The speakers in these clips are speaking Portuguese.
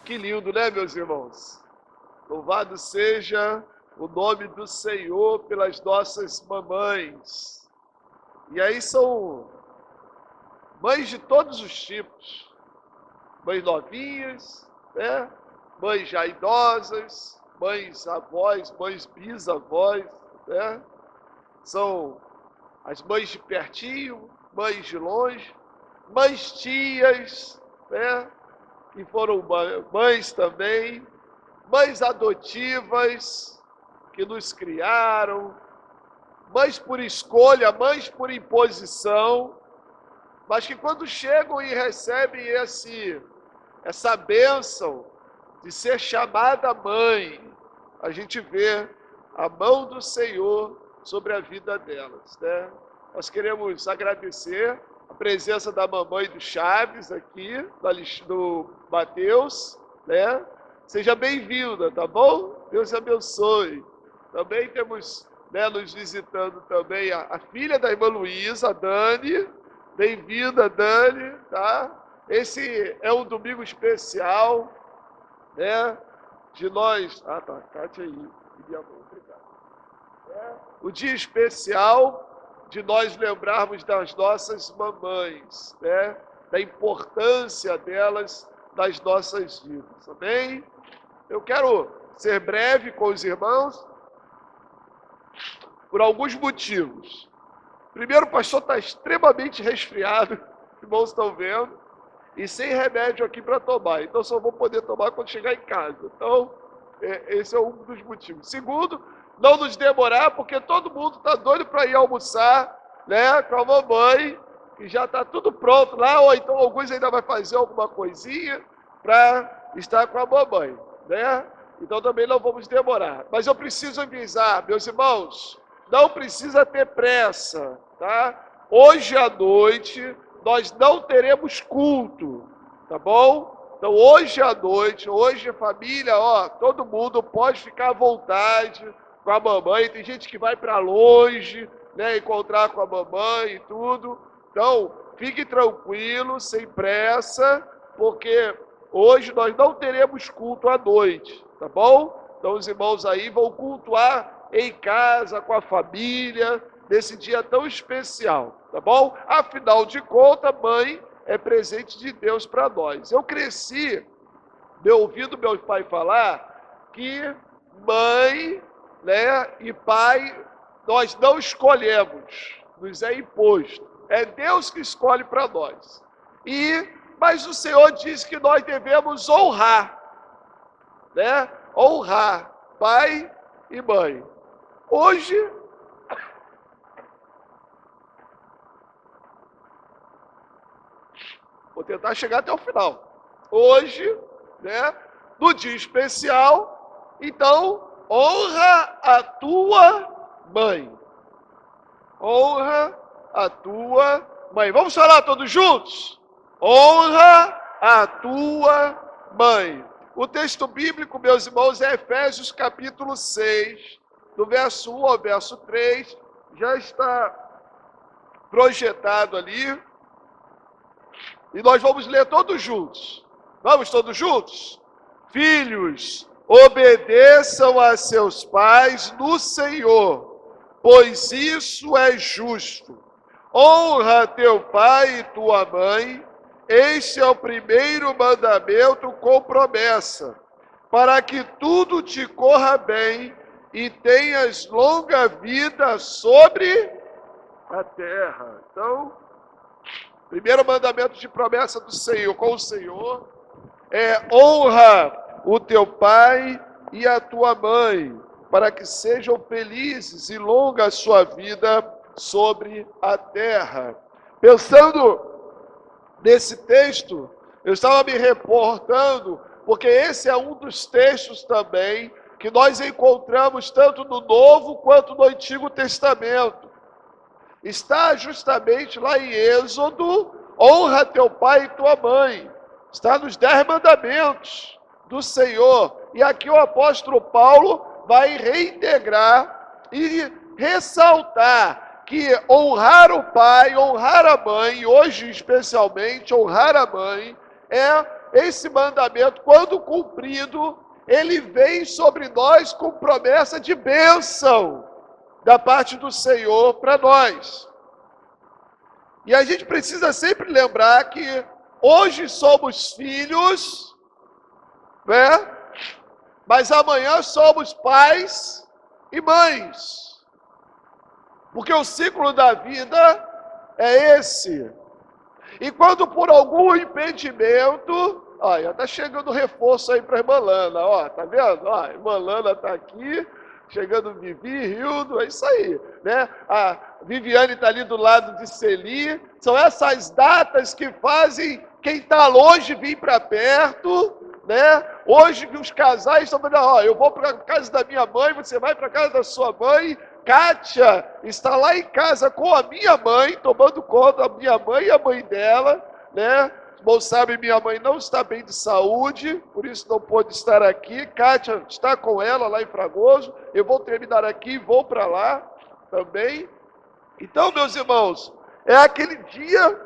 Que lindo, né, meus irmãos? Louvado seja o nome do Senhor pelas nossas mamães. E aí são mães de todos os tipos. Mães novinhas, né? Mães já idosas, mães avós, mães bisavós, né? São as mães de pertinho, mães de longe, mães tias, né? Que foram mães também, mães adotivas, que nos criaram, mães por escolha, mães por imposição, mas que quando chegam e recebem essa bênção de ser chamada mãe, a gente vê a mão do Senhor sobre a vida delas, né? Nós queremos agradecer a presença da mamãe do Chaves aqui, do Mateus, né? Seja bem-vinda, tá bom? Deus abençoe. Também temos, né, nos visitando também a filha da irmã Luísa, a Dani. Bem-vinda, Dani, tá? Esse é um domingo especial, né? De nós... Ah, tá, Kátia aí. Obrigado. O dia especial de nós lembrarmos das nossas mamães, né? Da importância delas nas nossas vidas, amém? Eu quero ser breve com os irmãos por alguns motivos. Primeiro, o pastor está extremamente resfriado, os irmãos estão vendo, e sem remédio aqui para tomar, então só vou poder tomar quando chegar em casa. Então, esse é um dos motivos. Segundo, não nos demorar, porque todo mundo está doido para ir almoçar, né, com a mamãe, que já está tudo pronto lá, ou então alguns ainda vai fazer alguma coisinha para estar com a mamãe, né? Então também não vamos demorar. Mas eu preciso avisar, meus irmãos, não precisa ter pressa, tá? Hoje à noite nós não teremos culto, tá bom? Então hoje à noite, hoje família, ó, todo mundo pode ficar à vontade com a mamãe. Tem gente que vai para longe, né, encontrar com a mamãe e tudo. Então, fique tranquilo, sem pressa, porque hoje nós não teremos culto à noite, tá bom? Então os irmãos aí vão cultuar em casa, com a família, nesse dia tão especial, tá bom? Afinal de contas, mãe é presente de Deus para nós. Eu cresci, ouvindo meu pai falar, que mãe, né, e pai, nós não escolhemos, nos é imposto. É Deus que escolhe para nós. Mas o Senhor diz que nós devemos honrar, né? Honrar pai e mãe. Hoje, vou tentar chegar até o final. Hoje, né, no dia especial, então, honra a tua mãe. Honra a tua mãe. Vamos falar todos juntos? Honra a tua mãe. O texto bíblico, meus irmãos, é Efésios capítulo 6, do verso 1 ao verso 3. Já está projetado ali. E nós vamos ler todos juntos. Vamos todos juntos? Filhos, obedeçam a seus pais no Senhor, pois isso é justo. Honra teu pai e tua mãe, este é o primeiro mandamento com promessa, para que tudo te corra bem e tenhas longa vida sobre a terra. Então, primeiro mandamento de promessa do Senhor, com o Senhor, é honra o teu pai e a tua mãe, para que sejam felizes e longa a sua vida sobre a terra. Pensando nesse texto, eu estava me reportando, porque esse é um dos textos também que nós encontramos tanto no Novo quanto no Antigo Testamento. Está justamente lá em Êxodo, honra teu pai e tua mãe. Está nos 10 mandamentos do Senhor. E aqui o apóstolo Paulo vai reintegrar e ressaltar que honrar o pai, honrar a mãe, hoje especialmente honrar a mãe, é esse mandamento, quando cumprido, ele vem sobre nós com promessa de bênção da parte do Senhor para nós. E a gente precisa sempre lembrar que hoje somos filhos, né? Mas amanhã somos pais e mães. Porque o ciclo da vida é esse. E quando por algum impedimento, olha, tá chegando reforço aí para a irmã Lana, ó, tá vendo? Ó, a irmã Lana tá aqui, chegando Vivi, Rildo, é isso aí, né? A Viviane está ali do lado de Celi. São essas datas que fazem quem está longe vir para perto, né? Hoje os casais estão falando, ó, eu vou para a casa da minha mãe, você vai para a casa da sua mãe. Kátia está lá em casa com a minha mãe, tomando conta da minha mãe e a mãe dela, né? Os irmãos sabem, minha mãe não está bem de saúde, por isso não pôde estar aqui. Kátia está com ela lá em Fragoso. Eu vou terminar aqui e vou para lá também. Então, meus irmãos, é aquele dia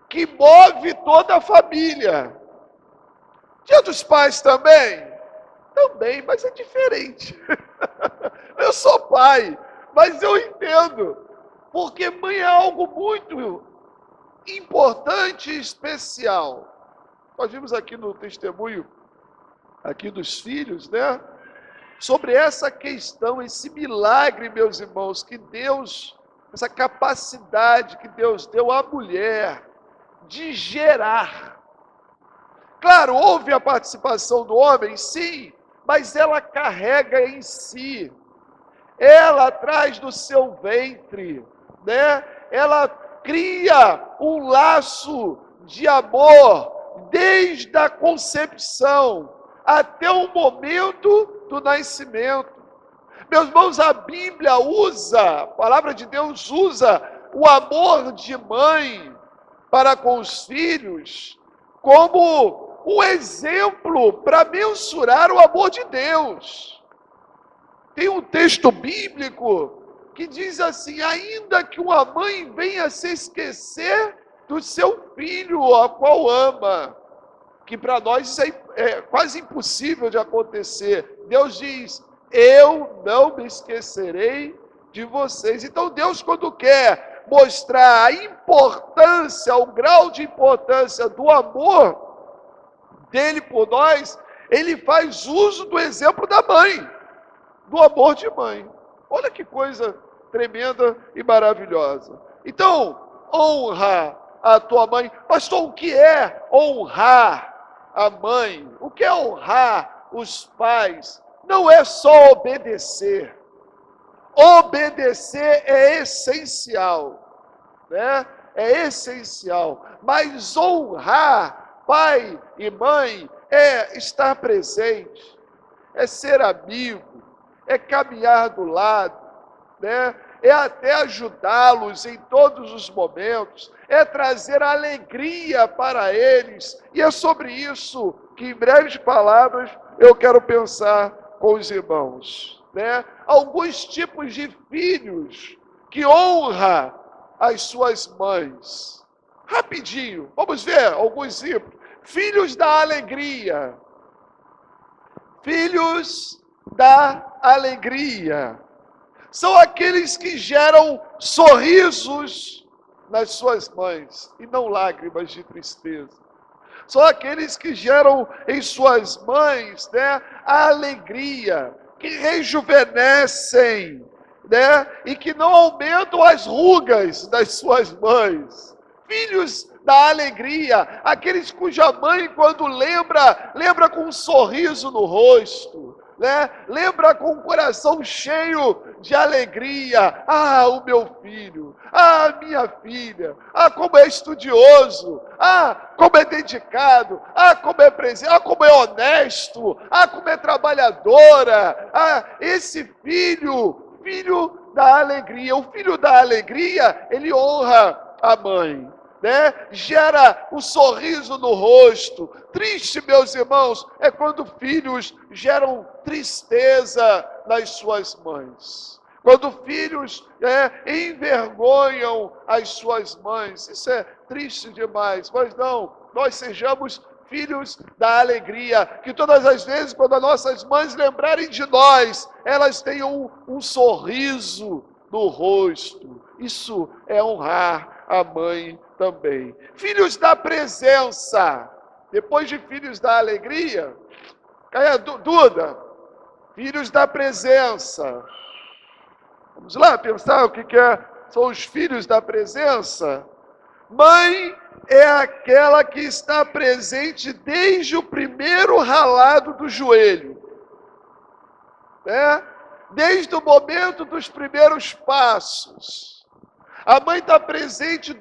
que move toda a família. Dia dos pais também? Também, mas é diferente. Eu sou pai, mas eu entendo. Porque mãe é algo muito importante e especial. Nós vimos aqui no testemunho aqui dos filhos, né? Sobre essa questão, esse milagre, meus irmãos, que Deus, essa capacidade que Deus deu à mulher de gerar. Claro, houve a participação do homem, sim, mas ela carrega em si, ela traz do seu ventre, né? Ela cria um laço de amor desde a concepção até o momento do nascimento. Meus irmãos, a Bíblia usa, a palavra de Deus usa o amor de mãe para com os filhos como um exemplo para mensurar o amor de Deus. Tem um texto bíblico que diz assim: ainda que uma mãe venha se esquecer do seu filho, a qual ama, que para nós isso é quase impossível de acontecer. Deus diz: eu não me esquecerei de vocês. Então Deus, quando quer mostrar a importância, o grau de importância do amor dele por nós, ele faz uso do exemplo da mãe, do amor de mãe. Olha que coisa tremenda e maravilhosa. Então, honra a tua mãe. Pastor, o que é honrar a mãe? O que é honrar os pais? Não é só obedecer. Obedecer é essencial, né? É essencial. Mas honrar pai e mãe é estar presente, é ser amigo, é caminhar do lado, né? É até ajudá-los em todos os momentos, é trazer alegria para eles. E é sobre isso que, em breves palavras, eu quero pensar com os irmãos, né? Alguns tipos de filhos que honra as suas mães. Rapidinho, vamos ver alguns exemplos. Filhos da alegria. Filhos da alegria. São aqueles que geram sorrisos nas suas mães e não lágrimas de tristeza. São aqueles que geram em suas mães, né, a alegria, que rejuvenescem, né, e que não aumentam as rugas das suas mães. Filhos da alegria, aqueles cuja mãe, quando lembra com um sorriso no rosto, né? Lembra com o coração cheio de alegria. Ah, o meu filho, ah, minha filha, ah, como é estudioso, ah, como é dedicado, ah, como é presente, ah, como é honesto, ah, como é trabalhadora. Ah, esse filho da alegria. O filho da alegria, ele honra a mãe, né? Gera um sorriso no rosto. Triste, meus irmãos, é quando filhos geram tristeza nas suas mães. Quando filhos envergonham as suas mães. Isso é triste demais. Mas não, nós sejamos filhos da alegria. Que todas as vezes, quando as nossas mães lembrarem de nós, elas tenham um sorriso no rosto. Isso é honrar a mãe também. Filhos da presença. Depois de filhos da alegria, Duda, filhos da presença. Vamos lá pensar o que são os filhos da presença? Mãe é aquela que está presente desde o primeiro ralado do joelho, né? Desde o momento dos primeiros passos. A mãe está presente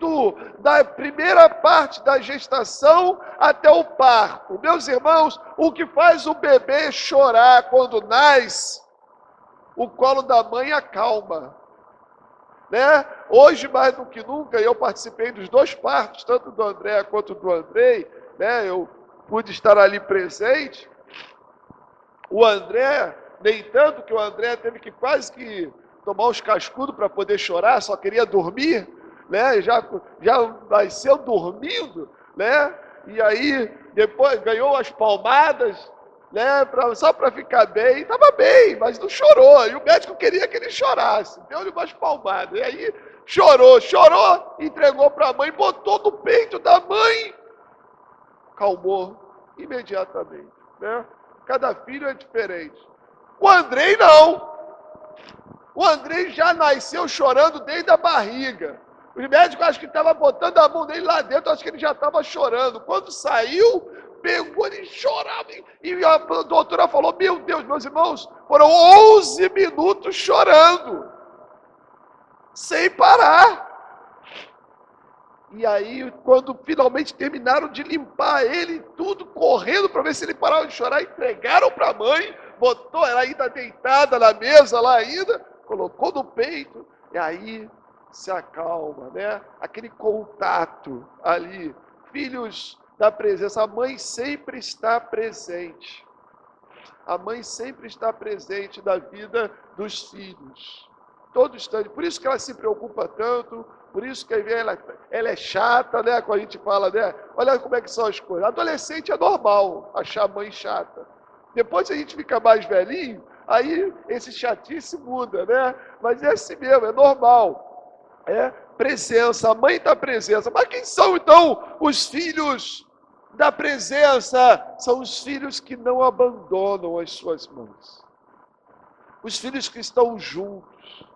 da primeira parte da gestação até o parto. Meus irmãos, o que faz o bebê chorar quando nasce, o colo da mãe acalma. Né? Hoje, mais do que nunca, eu participei dos dois partos, tanto do André quanto do Andrei, né? Eu pude estar ali presente. O André, nem tanto, que o André teve que quase que tomar uns cascudos para poder chorar, só queria dormir, né? Já nasceu dormindo, né? E aí, depois ganhou as palmadas, né? Só para ficar bem. Estava bem, mas não chorou. E o médico queria que ele chorasse. Deu-lhe umas palmadas. E aí, chorou, entregou para a mãe, botou no peito da mãe. Calmou imediatamente, né? Cada filho é diferente. O Andrei não. O Andrei já nasceu chorando desde a barriga. Os médicos acho que estavam botando a mão dele lá dentro, acho que ele já estava chorando. Quando saiu, pegou, ele chorava. E a doutora falou, meu Deus, meus irmãos, foram 11 minutos chorando. Sem parar. E aí, quando finalmente terminaram de limpar ele, tudo correndo para ver se ele parava de chorar, entregaram para a mãe, botou ela ainda deitada na mesa lá ainda, colocou no peito, e aí se acalma, né? Aquele contato ali. Filhos da presença, a mãe sempre está presente. A mãe sempre está presente na vida dos filhos. Todo instante. Por isso que ela se preocupa tanto, por isso que ela é chata, né? Quando a gente fala, né? Olha como é que são as coisas. Adolescente é normal achar a mãe chata. Depois, se a gente fica mais velhinho, aí esse chatice muda, né? Mas é assim mesmo, é normal. É presença, a mãe está presença. Mas quem são então os filhos da presença? São os filhos que não abandonam as suas mães. Os filhos que estão juntos.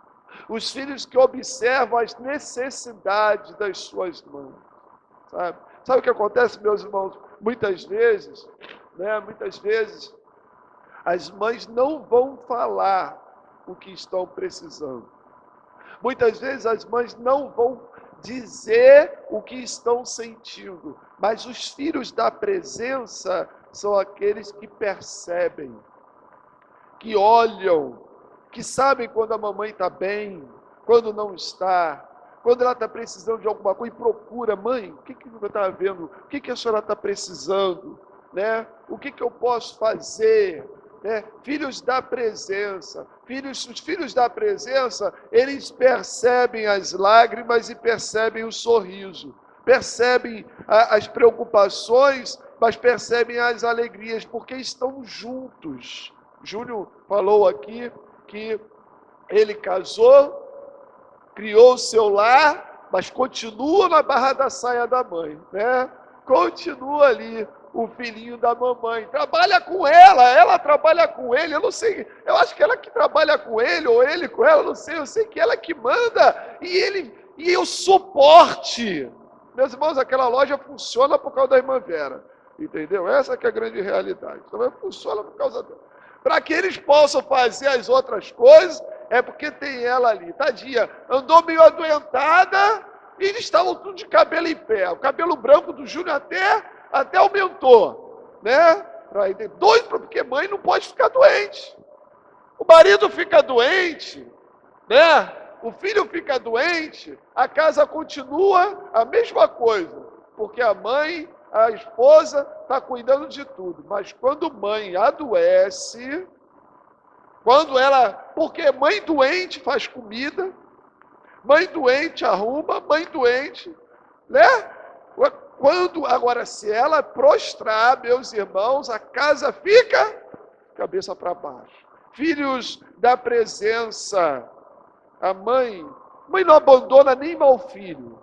Os filhos que observam as necessidades das suas mães. Sabe o que acontece, meus irmãos? Muitas vezes, as mães não vão falar o que estão precisando. Muitas vezes as mães não vão dizer o que estão sentindo, mas os filhos da presença são aqueles que percebem, que olham, que sabem quando a mamãe está bem, quando não está, quando ela está precisando de alguma coisa e procura, mãe, o que você está vendo? O que a senhora está precisando? Né? O que eu posso fazer? Né? Filhos da presença, os filhos da presença, eles percebem as lágrimas e percebem o sorriso, percebem as preocupações, mas percebem as alegrias, porque estão juntos. Júnior falou aqui que ele casou, criou o seu lar, mas continua na barra da saia da mãe, né? Continua ali o filhinho da mamãe, trabalha com ela trabalha com ele, eu não sei, eu acho que ela que trabalha com ele, ou ele com ela, eu não sei, eu sei que ela que manda, e o suporte. Meus irmãos, aquela loja funciona por causa da irmã Vera, entendeu? Essa que é a grande realidade, também funciona por causa dela. Para que eles possam fazer as outras coisas, é porque tem ela ali, tadinha, andou meio adoentada, e eles estavam tudo de cabelo em pé, o cabelo branco do Júnior até aumentou, né? Doido, porque mãe não pode ficar doente. O marido fica doente, né? O filho fica doente, a casa continua a mesma coisa, porque a mãe, a esposa, está cuidando de tudo. Mas quando mãe adoece, porque mãe doente faz comida, mãe doente arruma, mãe doente, né? Agora, se ela prostrar, meus irmãos, a casa fica cabeça para baixo. Filhos da presença, a mãe não abandona nem mau filho.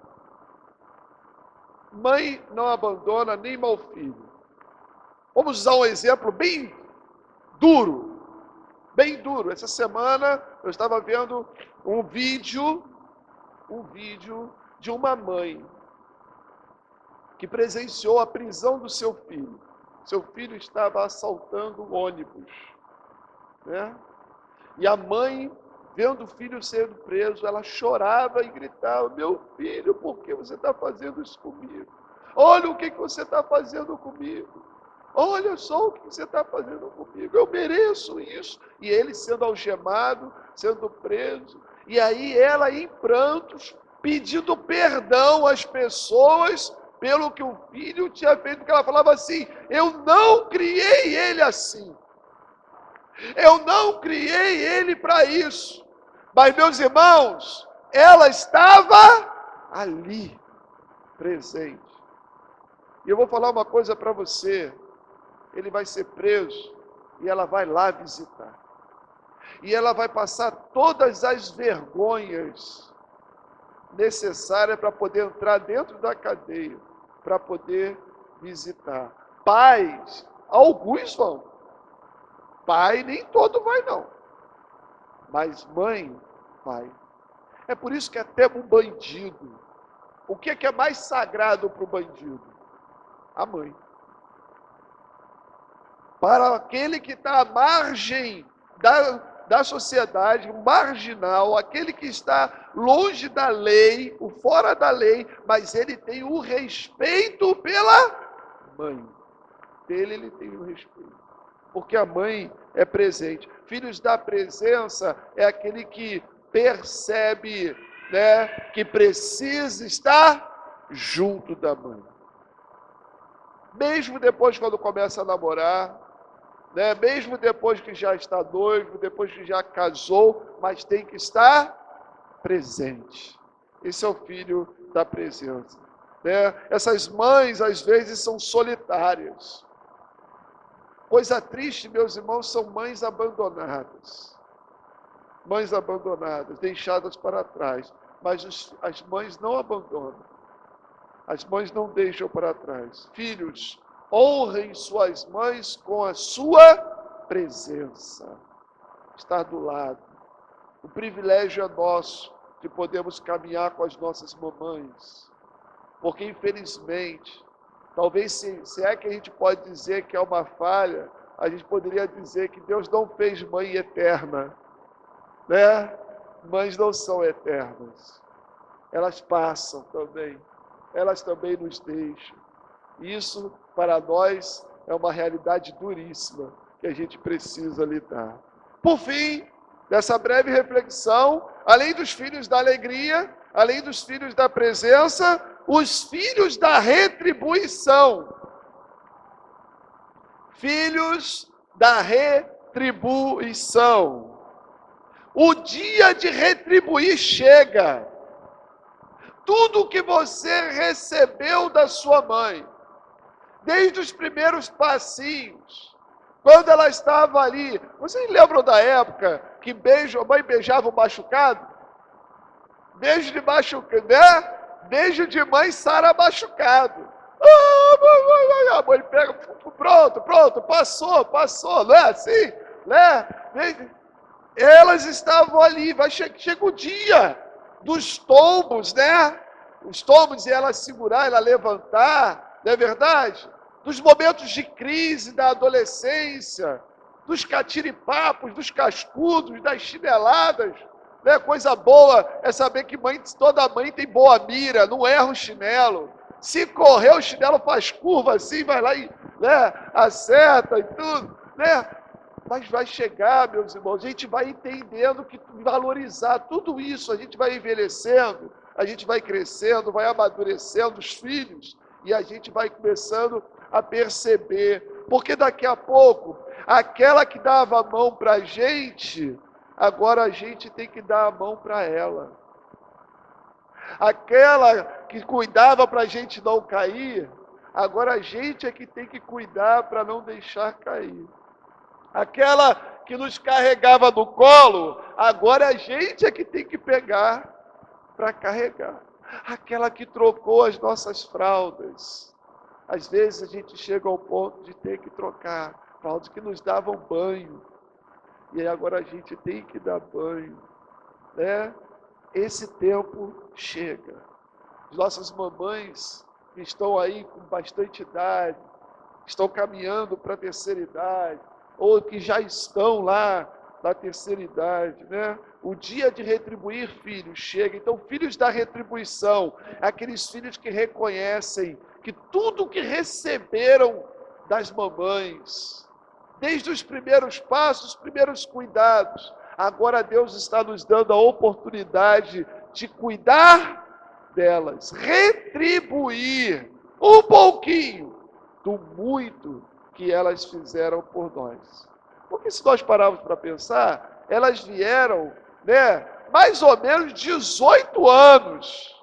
Mãe não abandona nem mau filho. Vamos usar um exemplo bem duro. Bem duro. Essa semana eu estava vendo um vídeo de uma mãe que presenciou a prisão do seu filho. Seu filho estava assaltando o ônibus, né? E a mãe, vendo o filho sendo preso, ela chorava e gritava: meu filho, por que você está fazendo isso comigo? Olha o que você está fazendo comigo. Olha só o que você está fazendo comigo. Eu mereço isso. E ele sendo algemado, sendo preso. E aí ela em prantos, pedindo perdão às pessoas pelo que o filho tinha feito. Porque ela falava assim: eu não criei ele assim. Eu não criei ele para isso. Mas, meus irmãos, ela estava ali, presente. E eu vou falar uma coisa para você. Ele vai ser preso e ela vai lá visitar. E ela vai passar todas as vergonhas necessárias para poder entrar dentro da cadeia, para poder visitar. Pais, alguns vão. Pai, nem todo vai não. Mas mãe, vai. É por isso que até um bandido, o que é mais sagrado para o bandido? A mãe. Para aquele que está à margem da sociedade, marginal, aquele que está longe da lei, o fora da lei, mas ele tem o respeito pela mãe. Dele ele tem o respeito. Porque a mãe é presente. Filhos da presença é aquele que percebe, né, que precisa estar junto da mãe. Mesmo depois quando começa a namorar, né, mesmo depois que já está noivo, depois que já casou, mas tem que estar presente. Esse é o filho da presença. Né? Essas mães, às vezes, são solitárias. Coisa triste, meus irmãos, são mães abandonadas. Mães abandonadas, deixadas para trás. Mas as mães não abandonam. As mães não deixam para trás. Filhos, honrem suas mães com a sua presença. Estar do lado. O privilégio é nosso de podermos caminhar com as nossas mamães. Porque, infelizmente, talvez se é que a gente pode dizer que é uma falha, a gente poderia dizer que Deus não fez mãe eterna, né? Mães não são eternas. Elas passam também. Elas também nos deixam. Isso, para nós, é uma realidade duríssima que a gente precisa lidar. Por fim, dessa breve reflexão, além dos filhos da alegria, além dos filhos da presença, os filhos da retribuição. Filhos da retribuição. O dia de retribuir chega. Tudo que você recebeu da sua mãe, desde os primeiros passinhos, quando ela estava ali, vocês lembram da época que a mãe beijava o machucado? Beijo de machucado, né? Beijo de mãe Sara machucado. A mãe pega, pronto, passou, não é assim? Né? Elas estavam ali, chega o dia dos tombos, né? Os tombos e ela segurar, ela levantar, não é verdade? Dos momentos de crise da adolescência, dos catiripapos, dos cascudos, das chineladas, né? Coisa boa é saber que toda mãe tem boa mira, não erra o chinelo. Se correr, o chinelo faz curva assim, vai lá e, né, acerta e tudo, né? Mas vai chegar, meus irmãos, a gente vai entendendo que valorizar tudo isso, a gente vai envelhecendo, a gente vai crescendo, vai amadurecendo os filhos, e a gente vai começando a perceber, porque daqui a pouco, aquela que dava a mão para a gente, agora a gente tem que dar a mão para ela. Aquela que cuidava para a gente não cair, agora a gente é que tem que cuidar para não deixar cair. Aquela que nos carregava no colo, agora a gente é que tem que pegar para carregar. Aquela que trocou as nossas fraldas. Às vezes a gente chega ao ponto de ter que trocar fraldas que nos davam banho. E aí agora a gente tem que dar banho, né? Esse tempo chega. As nossas mamães que estão aí com bastante idade, estão caminhando para a terceira idade, ou que já estão lá na terceira idade, né? O dia de retribuir filhos chega. Então, filhos da retribuição, aqueles filhos que reconhecem que tudo que receberam das mamães, desde os primeiros passos, os primeiros cuidados, agora Deus está nos dando a oportunidade de cuidar delas, retribuir um pouquinho do muito que elas fizeram por nós. Porque se nós pararmos para pensar, elas vieram, né, mais ou menos 18 anos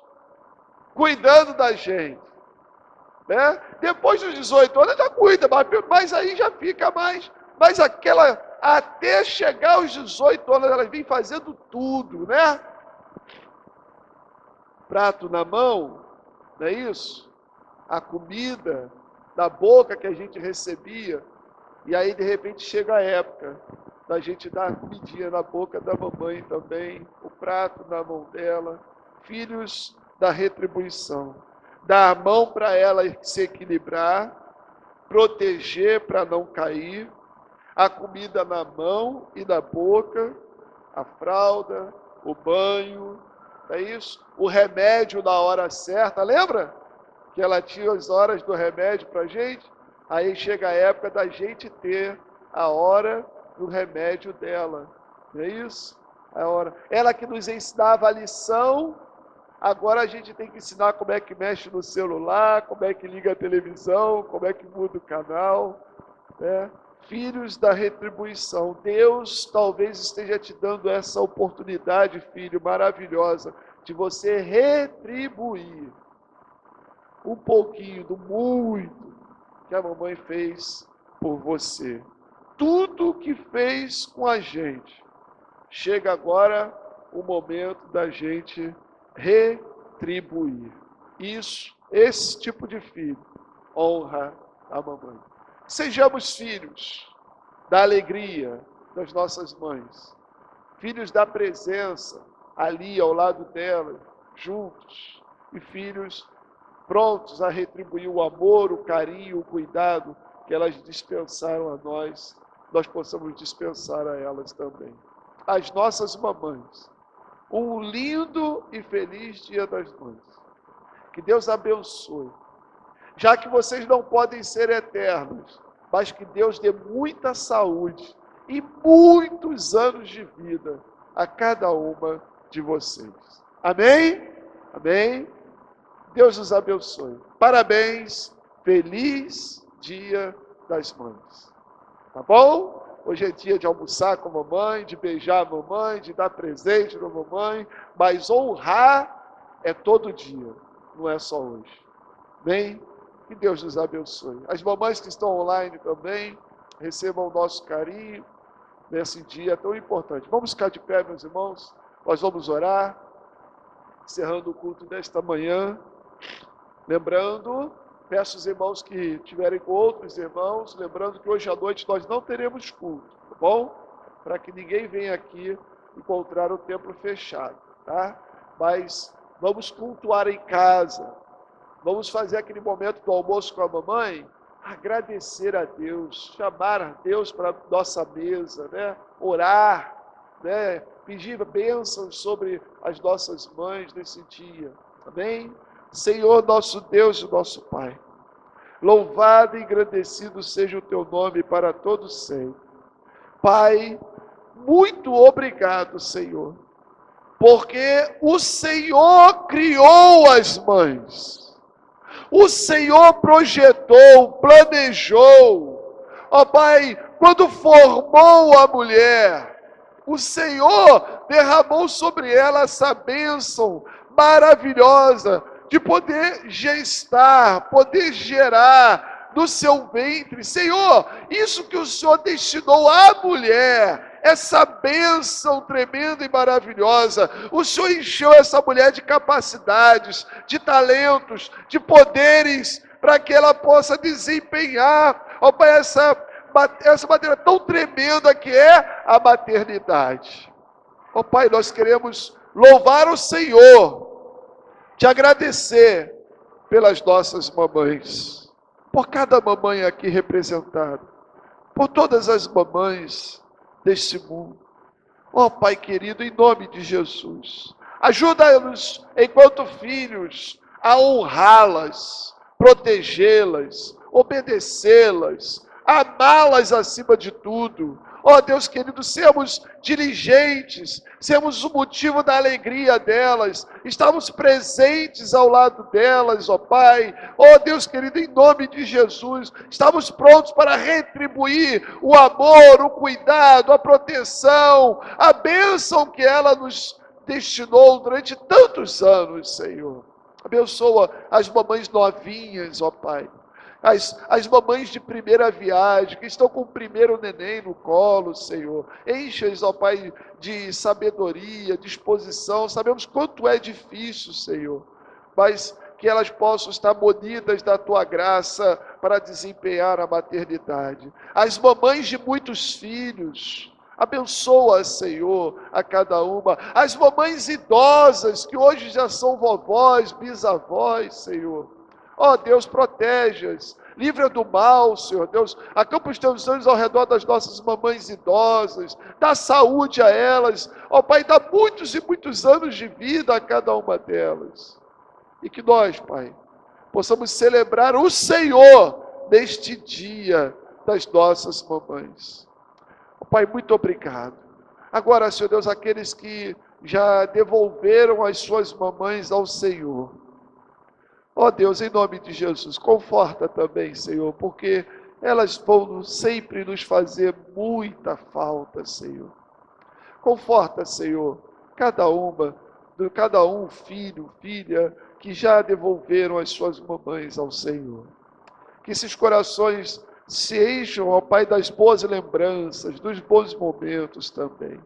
cuidando da gente. Né? Depois dos 18 anos já cuida, mas aí já fica mais. Mas aquela, até chegar aos 18 anos, elas vêm fazendo tudo, né? Prato na mão, não é isso? A comida da boca que a gente recebia. E aí, de repente, chega a época da gente dar a comidinha na boca da mamãe também, o prato na mão dela. Filhos da retribuição. Dar a mão para ela se equilibrar, proteger para não cair, a comida na mão e na boca, a fralda, o banho, é isso? O remédio na hora certa, lembra? Que ela tinha as horas do remédio para a gente? Aí chega a época da gente ter a hora do remédio dela, não é isso? A hora. Ela que nos ensinava a lição, agora a gente tem que ensinar como é que mexe no celular, como é que liga a televisão, como é que muda o canal, né? Filhos da retribuição. Deus talvez esteja te dando essa oportunidade, filho, maravilhosa, de você retribuir um pouquinho do muito que a mamãe fez por você. Tudo que fez com a gente. Chega agora o momento da gente retribuir. Isso, esse tipo de filho, honra a mamãe. Sejamos filhos da alegria das nossas mães, filhos da presença ali ao lado delas, juntos, e filhos prontos a retribuir o amor, o carinho, o cuidado que elas dispensaram a nós, nós possamos dispensar a elas também. As nossas mamães, um lindo e feliz Dia das Mães. Que Deus abençoe. Já que vocês não podem ser eternos, mas que Deus dê muita saúde e muitos anos de vida a cada uma de vocês. Amém? Amém? Deus os abençoe. Parabéns, feliz Dia das Mães. Tá bom? Hoje é dia de almoçar com a mamãe, de beijar a mamãe, de dar presente para a mamãe, mas honrar é todo dia, não é só hoje. Amém? Que Deus nos abençoe. As mamães que estão online também, recebam o nosso carinho nesse dia tão importante. Vamos ficar de pé, meus irmãos. Nós vamos orar, encerrando o culto desta manhã. Lembrando, peço aos irmãos que estiverem com outros irmãos, lembrando que hoje à noite nós não teremos culto, tá bom? Para que ninguém venha aqui encontrar o templo fechado, tá? Mas vamos cultuar em casa. Vamos fazer aquele momento do almoço com a mamãe, agradecer a Deus, chamar a Deus para a nossa mesa, né? Orar, né? Pedir bênçãos sobre as nossas mães nesse dia, amém? Senhor, nosso Deus e nosso Pai, louvado e engrandecido seja o Teu nome para todos sempre. Pai, muito obrigado, Senhor, porque o Senhor criou as mães. O Senhor projetou, planejou. Ó Pai, quando formou a mulher, o Senhor derramou sobre ela essa bênção maravilhosa de poder gestar, poder gerar no seu ventre. Senhor, isso que o Senhor destinou à mulher, essa bênção tremenda e maravilhosa, o Senhor encheu essa mulher de capacidades, de talentos, de poderes, para que ela possa desempenhar, ó Pai, essa matéria tão tremenda que é a maternidade. Ó Pai, nós queremos louvar o Senhor, te agradecer pelas nossas mamães, por cada mamãe aqui representada, por todas as mamães deste mundo. Ó Pai querido, em nome de Jesus, ajuda-nos, enquanto filhos, a honrá-las, protegê-las, obedecê-las, amá-las acima de tudo. Ó Deus querido, sermos diligentes, sermos o motivo da alegria delas, estamos presentes ao lado delas, ó Pai. Ó Deus querido, em nome de Jesus, estamos prontos para retribuir o amor, o cuidado, a proteção, a bênção que ela nos destinou durante tantos anos, Senhor. Abençoa as mamães novinhas, ó Pai. As mamães de primeira viagem, que estão com o primeiro neném no colo, Senhor. Enche-as, ó Pai, de sabedoria, disposição. Sabemos quanto é difícil, Senhor. Mas que elas possam estar munidas da Tua graça para desempenhar a maternidade. As mamães de muitos filhos, abençoa, Senhor, a cada uma. As mamães idosas, que hoje já são vovós, bisavós, Senhor. Ó Deus, protege-as, livra do mal, Senhor Deus, acampa os teus anjos ao redor das nossas mamães idosas, dá saúde a elas, ó Pai, dá muitos e muitos anos de vida a cada uma delas, e que nós, Pai, possamos celebrar o Senhor neste dia das nossas mamães. Ó Pai, muito obrigado. Agora, Senhor Deus, aqueles que já devolveram as suas mamães ao Senhor, ó Deus, em nome de Jesus, conforta também, Senhor, porque elas vão sempre nos fazer muita falta, Senhor. Conforta, Senhor, cada um filho, filha, que já devolveram as suas mamães ao Senhor. Que esses corações se encham, ó Pai, das boas lembranças, dos bons momentos também.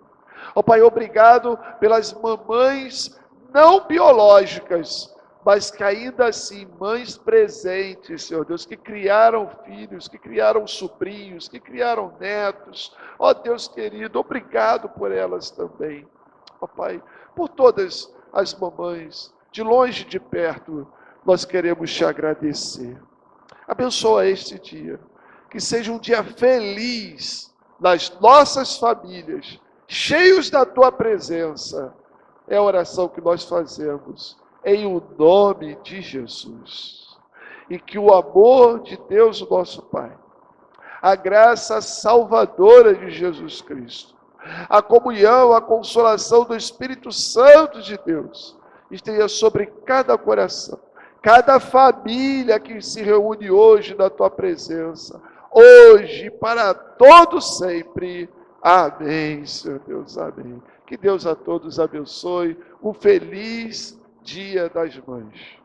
Ó Pai, obrigado pelas mamães não biológicas, mas que ainda assim, mães presentes, Senhor Deus, que criaram filhos, que criaram sobrinhos, que criaram netos. Ó Deus querido, obrigado por elas também. Ó Pai, por todas as mamães, de longe e de perto, nós queremos te agradecer. Abençoa este dia, que seja um dia feliz nas nossas famílias, cheios da Tua presença. É a oração que nós fazemos, em o nome de Jesus. E que o amor de Deus, o nosso Pai, a graça salvadora de Jesus Cristo, a comunhão, a consolação do Espírito Santo de Deus, esteja sobre cada coração, cada família que se reúne hoje na Tua presença, hoje, para todo sempre. Amém, Senhor Deus, amém. Que Deus a todos abençoe. Um feliz Dia das Mães.